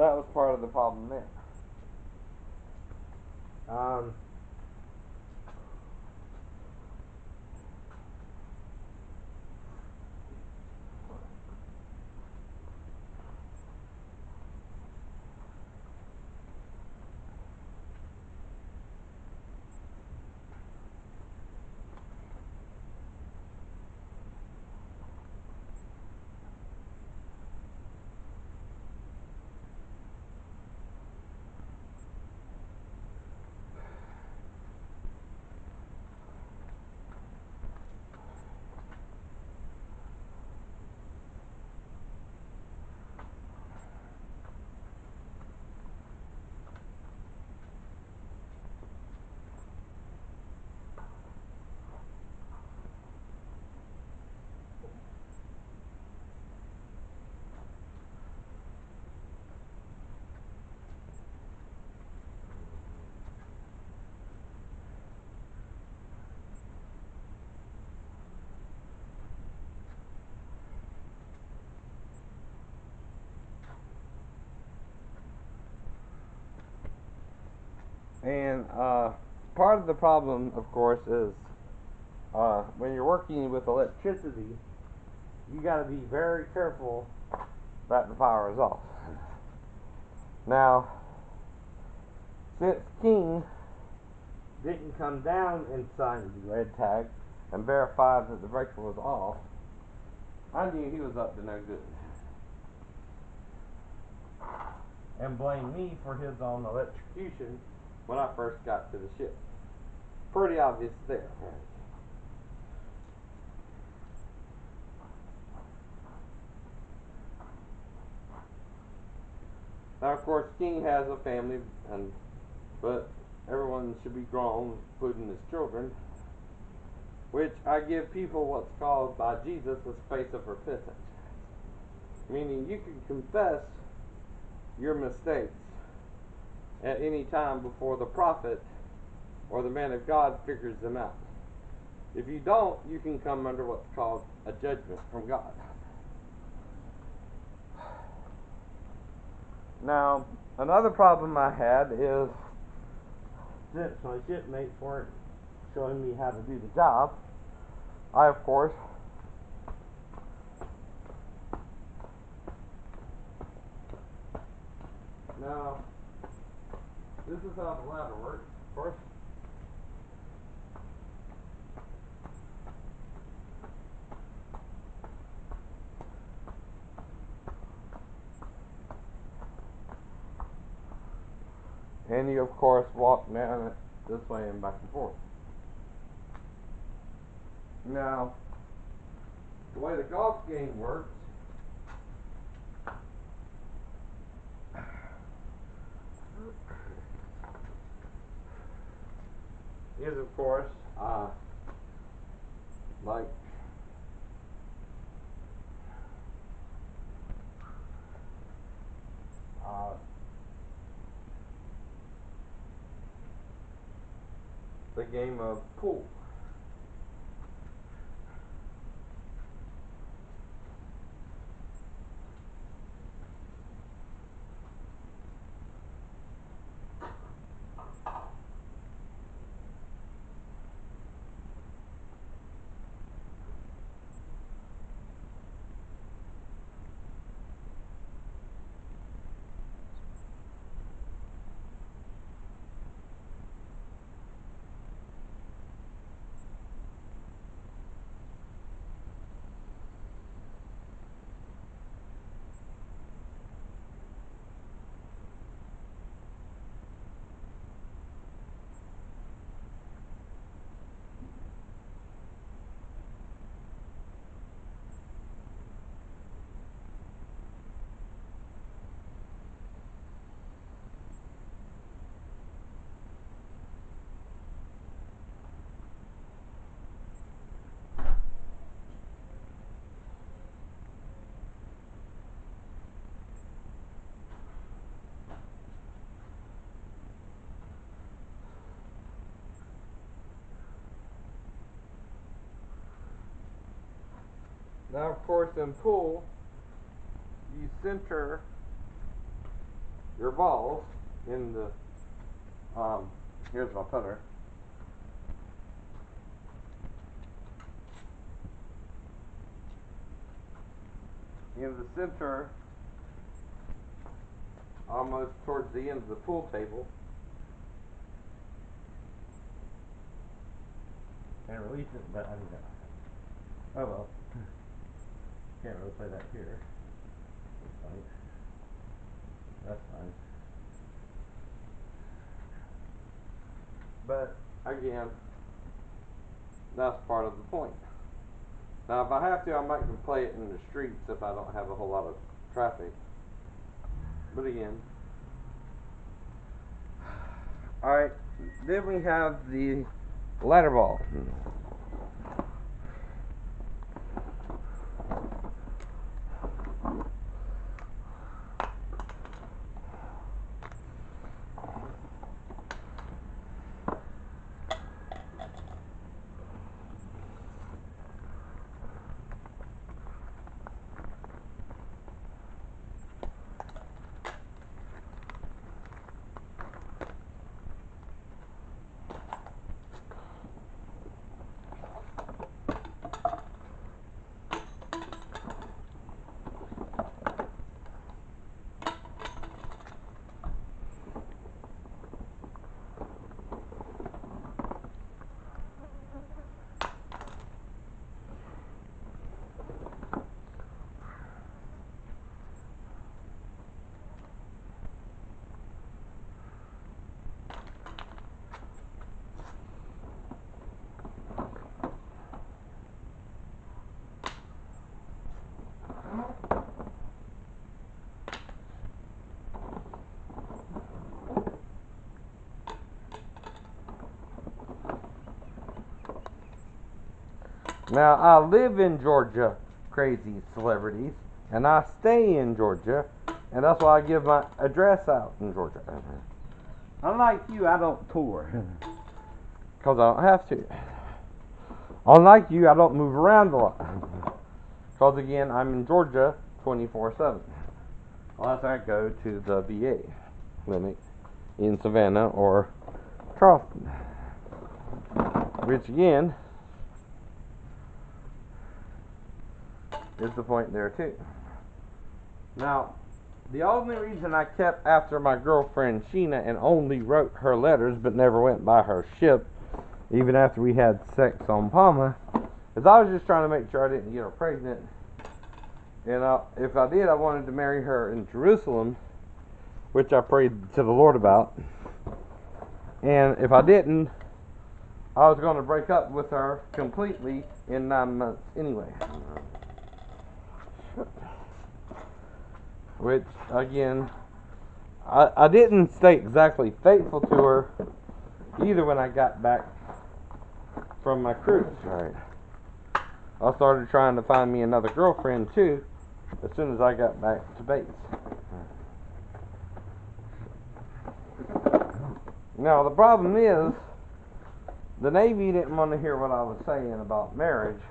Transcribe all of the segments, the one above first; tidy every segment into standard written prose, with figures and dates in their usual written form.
that was part of the problem there. And part of the problem, of course, is when you're working with electricity, you got to be very careful that the power is off. Now, since King didn't come down and sign the red tag and verify that the breaker was off, I knew he was up to no good. And blamed me for his own electrocution when I first got to the ship. Pretty obvious there. Now, of course, King has a family, but everyone should be grown, including his children, which I give people what's called by Jesus a space of repentance. Meaning you can confess your mistakes at any time before the prophet or the man of God figures them out. If you don't, you can come under what's called a judgment from God. Now, another problem I had is, since my shipmates weren't showing me how to do the job, I, of course, now, this is how the ladder works. First, and you, of course, walk down it this way and back and forth. Now, the way the golf game works is, of course, like the game of pool. Now, of course, in pool, you center your balls in the, here's my putter. In the center, almost towards the end of the pool table, and release it, but I need that. Oh well, can't really play that here. That's fine. But again, that's part of the point. Now, if I have to, I might can play it in the streets if I don't have a whole lot of traffic. But again, all right. Then we have the ladder ball. Now, I live in Georgia, crazy celebrities, and I stay in Georgia, and that's why I give my address out in Georgia. Unlike you, I don't tour, because I don't have to. Unlike you, I don't move around a lot, because again, I'm in Georgia 24/7. Unless I go to the VA clinic in Savannah or Charleston, which again is the point there too. Now, the only reason I kept after my girlfriend Sheena and only wrote her letters but never went by her ship, even after we had sex on Palma, is I was just trying to make sure I didn't get her pregnant. And if I did, I wanted to marry her in Jerusalem, which I prayed to the Lord about. And if I didn't, I was going to break up with her completely in 9 months anyway. Which, again, I didn't stay exactly faithful to her either when I got back from my cruise. Right. I started trying to find me another girlfriend too as soon as I got back to base. Now, the problem is, the Navy didn't want to hear what I was saying about marriage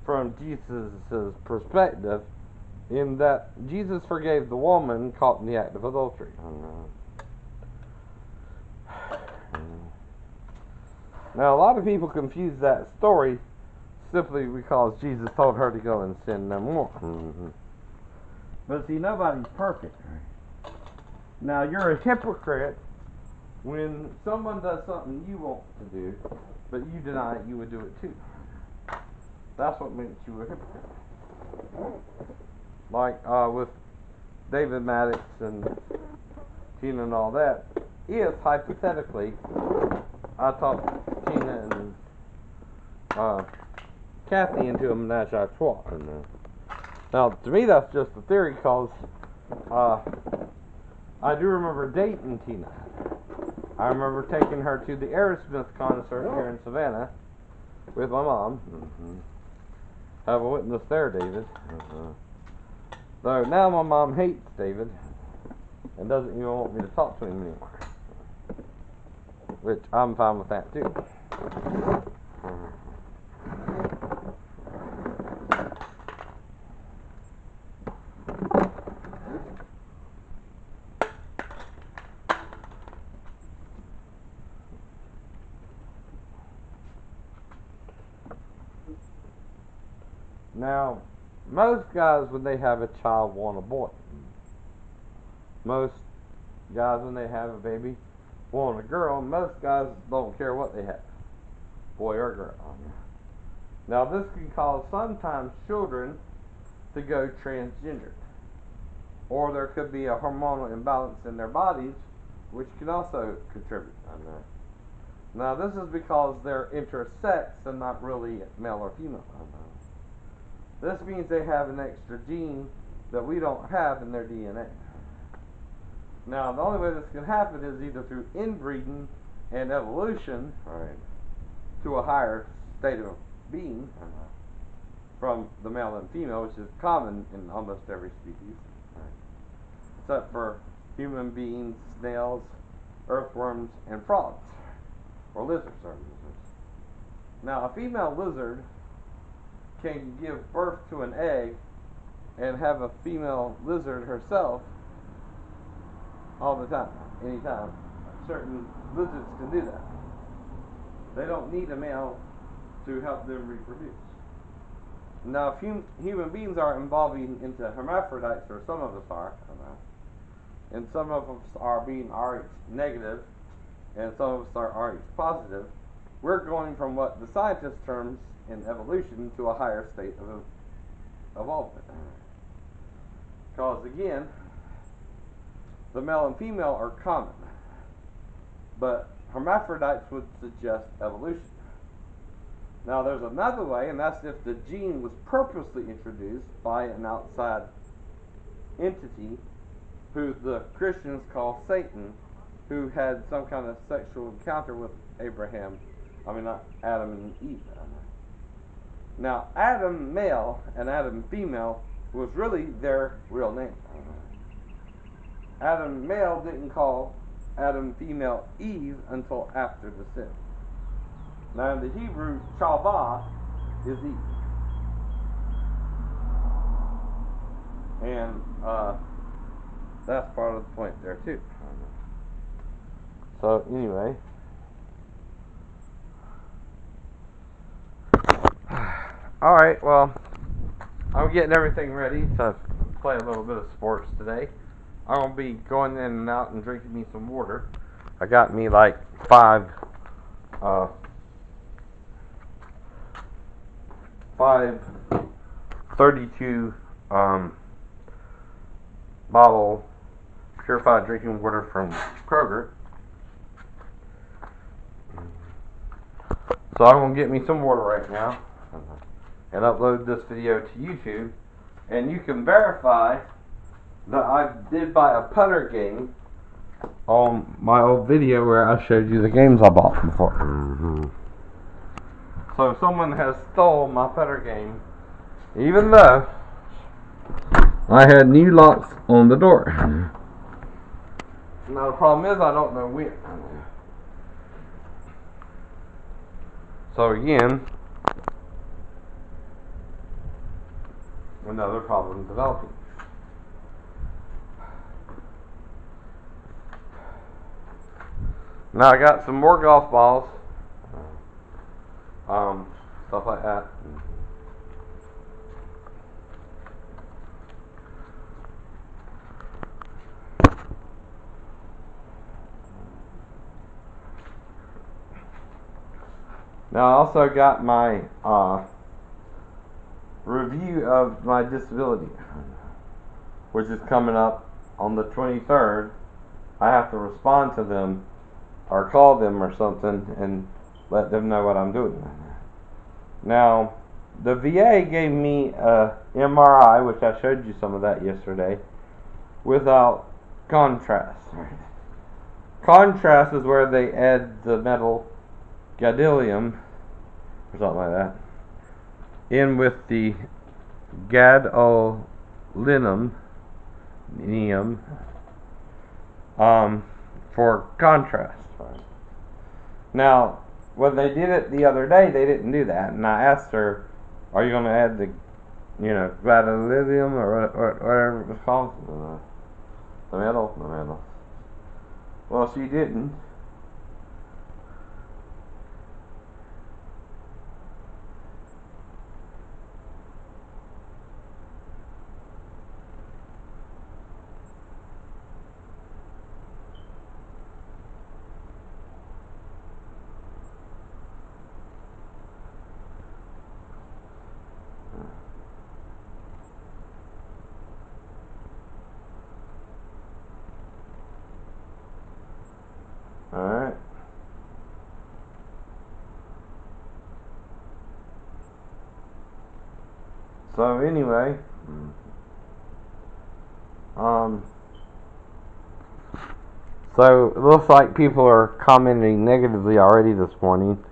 from Jesus' perspective, in that Jesus forgave the woman caught in the act of adultery. Now, a lot of people confuse that story simply because Jesus told her to go and sin no more. But see, nobody's perfect. Now, you're a hypocrite when someone does something you want to do, but you deny it, you would do it too. That's what makes you a hypocrite. Like with David Maddox and Tina and all that, if hypothetically I talked Tina and Kathy into a menage a trois. Now, to me, that's just a theory, because I do remember dating Tina. I remember taking her to the Aerosmith concert here in Savannah with my mom. Have a witness there, David. So now my mom hates David and doesn't even want me to talk to him anymore. Which I'm fine with that too. Now, most guys, when they have a child, want a boy. Most guys, when they have a baby, want a girl. Most guys don't care what they have, boy or girl. Now, this can cause sometimes children to go transgender, or there could be a hormonal imbalance in their bodies, which can also contribute. Now, this is because they're intersex and not really male or female. This means they have an extra gene that we don't have in their DNA. Now, the only way this can happen is either through inbreeding and evolution, right, to a higher state of being from the male and female, which is common in almost every species, right, except for human beings, snails, earthworms, and frogs, or lizards. Now, a female lizard can give birth to an egg and have a female lizard herself all the time, anytime. Certain lizards can do that. They don't need a male to help them reproduce. Now, if human beings are evolving into hermaphrodites, or some of us are, and some of us are being Rh negative, and some of us are Rh positive, we're going from what the scientists terms in evolution to a higher state of evolvement. Because again, the male and female are common, but hermaphrodites would suggest evolution. Now, there's another way, and that's if the gene was purposely introduced by an outside entity who the Christians call Satan, who had some kind of sexual encounter with Adam and Eve. Now, Adam male and Adam female was really their real name. Adam male didn't call Adam female Eve until after the sin. Now, in the Hebrew, Chava is Eve. And that's part of the point there, too. So, anyway. Alright, well, I'm getting everything ready to play a little bit of sports today. I'm going to be going in and out and drinking me some water. I got me like five 32 bottle purified drinking water from Kroger. So I'm going to get me some water right now and upload this video to YouTube, and you can verify that I did buy a putter game on my old video where I showed you the games I bought before. So if someone has stolen my putter game, even though I had new locks on the door. Now the problem is I don't know when. So again, another problem developing. Now I got some more golf balls, stuff like that. Now I also got my review of my disability, which is coming up on the 23rd. I have to respond to them or call them or something and let them know what I'm doing. Now, the VA gave me a MRI, which I showed you some of that yesterday, without contrast. Contrast is where they add the metal gadolinium, or something like that, in with the gadolinium for contrast. Now, when they did it the other day, they didn't do that, and I asked her, "Are you going to add the, gadolinium or whatever it was called, the metal?" Well, she didn't. So anyway, so it looks like people are commenting negatively already this morning,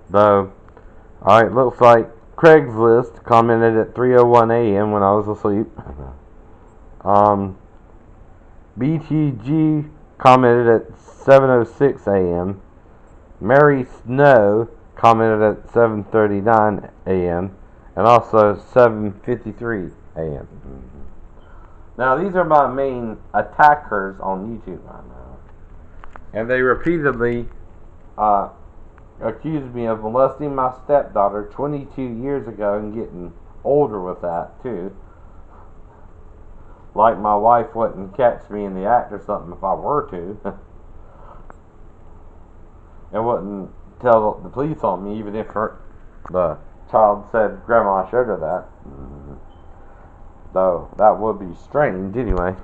though. Alright, looks like Craigslist commented at 3:01 a.m. when I was asleep. BTG commented at 7:06 a.m. Mary Snow commented at 7:39 a.m. and also 7:53 a.m. Now these are my main attackers on YouTube, I know, and they repeatedly accused me of molesting my stepdaughter 22 years ago and getting older with that too. Like my wife wouldn't catch me in the act or something if I were to. And wouldn't tell the police on me even if the child said Grandma showed her that. Though that would be strange anyway.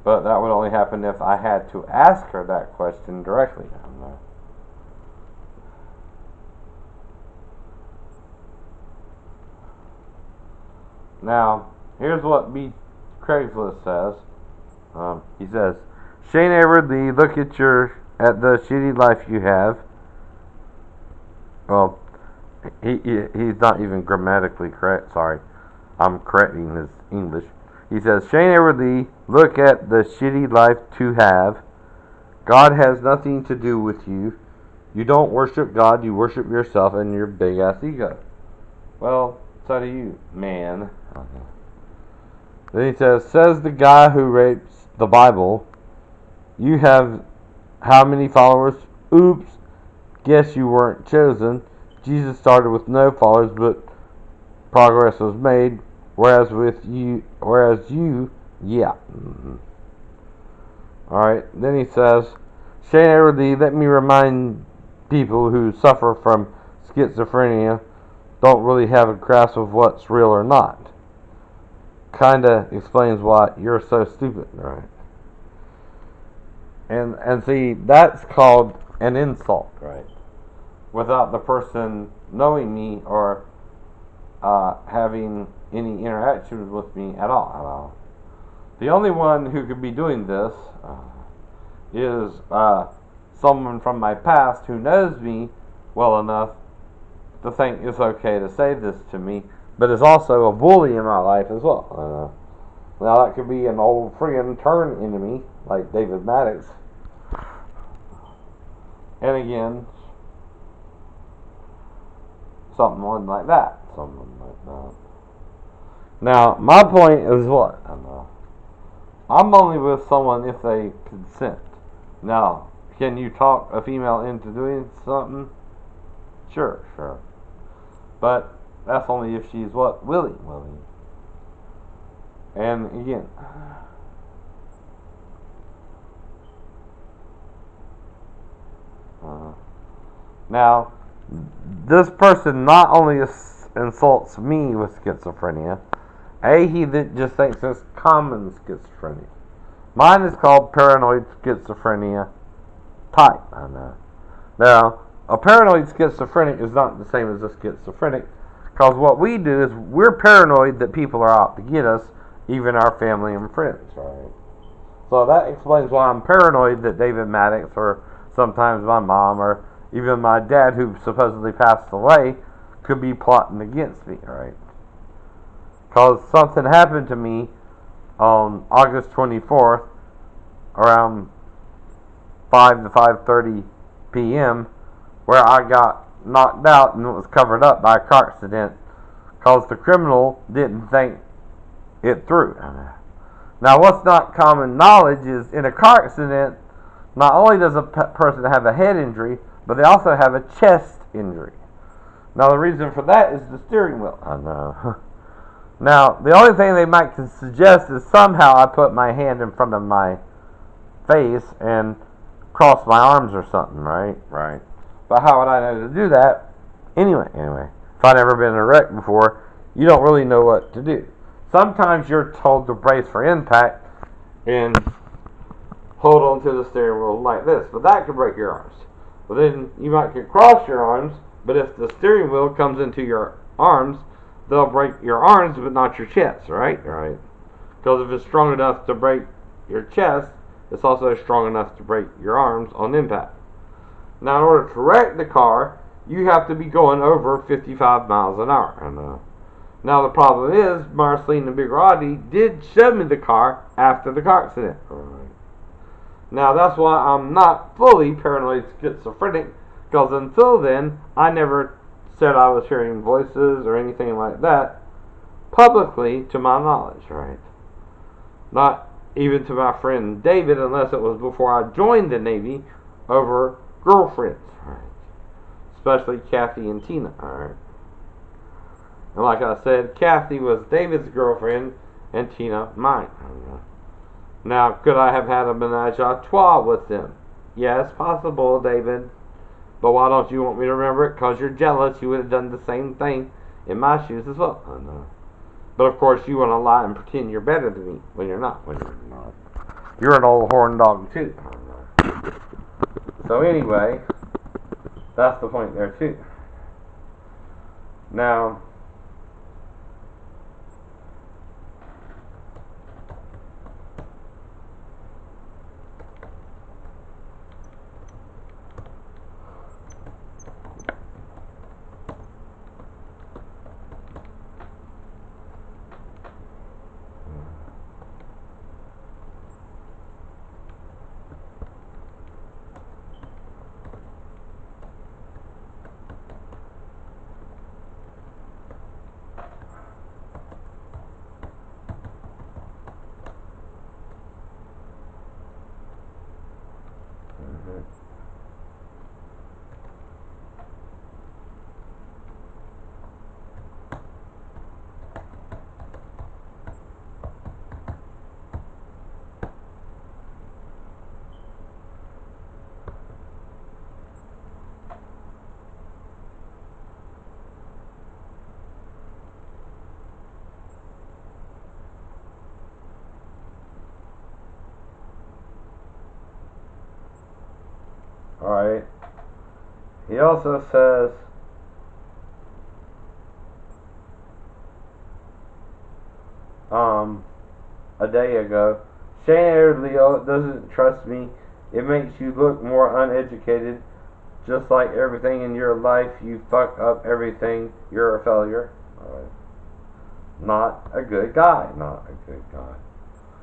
But that would only happen if I had to ask her that question directly. Now, here's what Craigslist says. He says, Shane Everly, look at the shitty life you have. Well, he's not even grammatically correct. Sorry, I'm correcting his English. He says, Shane Everly, look at the shitty life to have. God has nothing to do with you. You don't worship God, you worship yourself and your big ass ego. Well, so do you, man. Then he says the guy who rapes the Bible, you have how many followers? Oops, guess you weren't chosen. Jesus started with no followers, but progress was made, whereas you, yeah. Alright, then he says, Shane Everly, let me remind people who suffer from schizophrenia don't really have a grasp of what's real or not. Kinda explains why you're so stupid, right? And see, that's called an insult, right? Without the person knowing me or having any interaction with me at all. The only one who could be doing this is someone from my past who knows me well enough to think it's okay to say this to me, but is also a bully in my life as well. Now that could be an old friend turned enemy, like David Maddox. And again, someone like that. Now, my point is what? I'm only with someone if they consent. Now, can you talk a female into doing something? Sure. But that's only if she's what? Willing. And again, now, this person not only insults me with schizophrenia, he just thinks it's common schizophrenia. Mine is called paranoid schizophrenia type. I know. Now, a paranoid schizophrenic is not the same as a schizophrenic, because what we do is we're paranoid that people are out to get us, even our family and friends, right? So that explains why I'm paranoid that David Maddox, or sometimes my mom, or even my dad, who supposedly passed away, could be plotting against me, right? Because something happened to me on August 24th, around 5 to 5:30 p.m., where I got knocked out and it was covered up by a car accident, because the criminal didn't think it through. Now, what's not common knowledge is in a car accident, not only does a person have a head injury, but they also have a chest injury. Now, the reason for that is the steering wheel. I know. Now, the only thing they might suggest is somehow I put my hand in front of my face and cross my arms or something, right? Right. But how would I know to do that? Anyway, if I'd never been in a wreck before, you don't really know what to do. Sometimes you're told to brace for impact and hold on to the steering wheel like this, but that could break your arms. Well, then you might get cross your arms, but if the steering wheel comes into your arms, they'll break your arms but not your chest, right? Right. Because if it's strong enough to break your chest, it's also strong enough to break your arms on impact. Now, in order to wreck the car, you have to be going over 55 miles an hour. And now the problem is, Marceline and Big Roddy did show me the car after the car accident. Right. Now that's why I'm not fully paranoid schizophrenic, because until then, I never said I was hearing voices or anything like that publicly to my knowledge, right? Not even to my friend David, unless it was before I joined the Navy over girlfriends, right? Especially Kathy and Tina, alright? And like I said, Kathy was David's girlfriend and Tina mine. Now, could I have had a menage a trois with them? Yes, possible, David. But why don't you want me to remember it? Because you're jealous. You would have done the same thing in my shoes as well. I know. But of course, you want to lie and pretend you're better than me when you're not. When you're not. You're an old horn dog, too. I know. So anyway, that's the point there, too. Now, alright. He also says, a day ago, Shane Leo doesn't trust me. It makes you look more uneducated. Just like everything in your life, you fuck up everything. You're a failure. Alright. Not a good guy. Not a good guy.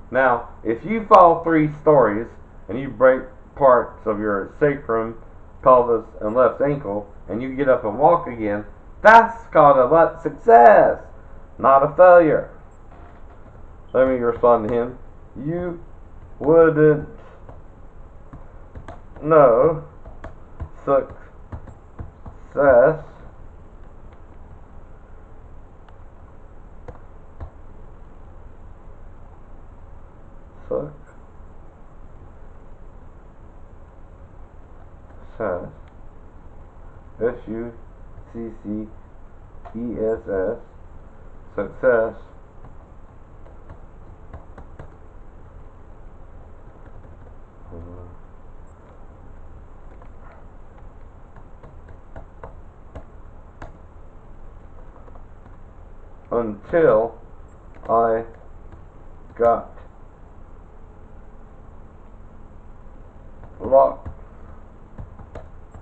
Now, if you follow 3 stories and you break parts of your sacrum, pelvis, and left ankle, and you get up and walk again, that's called a success, not a failure. Let me respond to him. You wouldn't know success S-U-C-C-E-S-S, success, until I got locked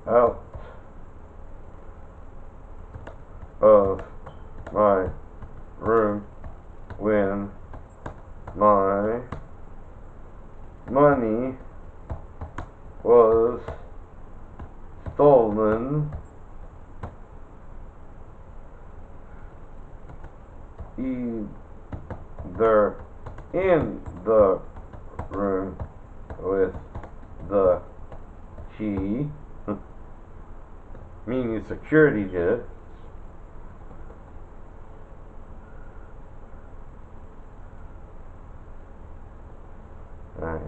out of my room when my money was stolen, either in the room with the key, meaning security did it, right,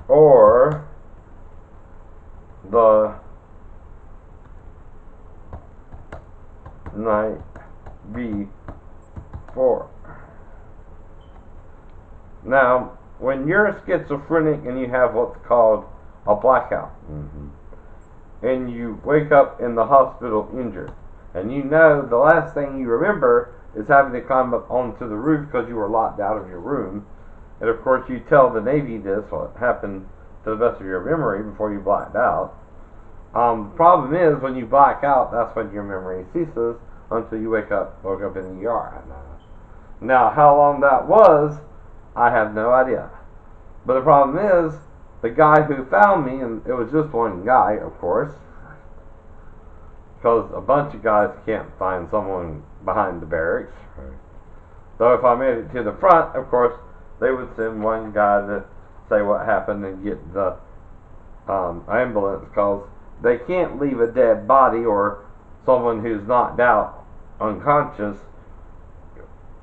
or the night before. Now, when you're schizophrenic and you have what's called a blackout, and you wake up in the hospital injured, and you know the last thing you remember is having to climb up onto the roof because you were locked out of your room, and of course you tell the Navy this, what happened to the best of your memory before you blacked out. The problem is when you black out, that's when your memory ceases until you woke up in the ER. Now, how long that was, I have no idea. But the problem is, the guy who found me, and it was just one guy, of course, because a bunch of guys can't find someone behind the barracks. So if I made it to the front, of course, they would send one guy to say what happened and get the ambulance, because they can't leave a dead body or someone who's knocked out unconscious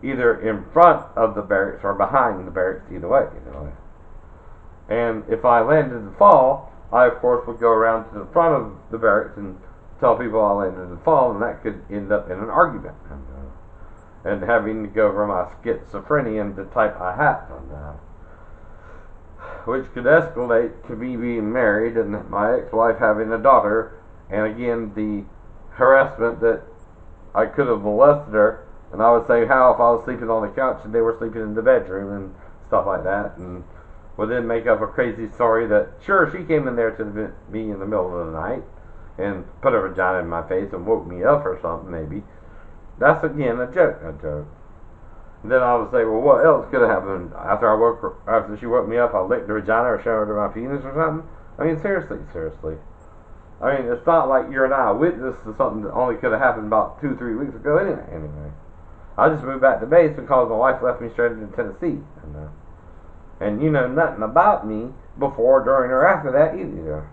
either in front of the barracks or behind the barracks, either way, And if I landed the fall, I of course would go around to the front of the barracks and tell people I landed the fall, and that could end up in an argument and having to go over my schizophrenia and the type I had, which could escalate to me being married and my ex-wife having a daughter, and again the harassment that I could have molested her. And I would say how if I was sleeping on the couch and they were sleeping in the bedroom and stuff like that, and would then make up a crazy story that sure she came in there to me in the middle of the night and put her vagina in my face and woke me up or something maybe. That's again a joke. And then I would say, well, what else could have happened after she woke me up? I licked her vagina or showed her my penis or something. I mean, seriously. I mean, it's not like you're an eyewitness to something that only could have happened about 2-3 weeks ago anyway. I just moved back to base because my wife left me straight into Tennessee. And you know nothing about me before, during, or after that either.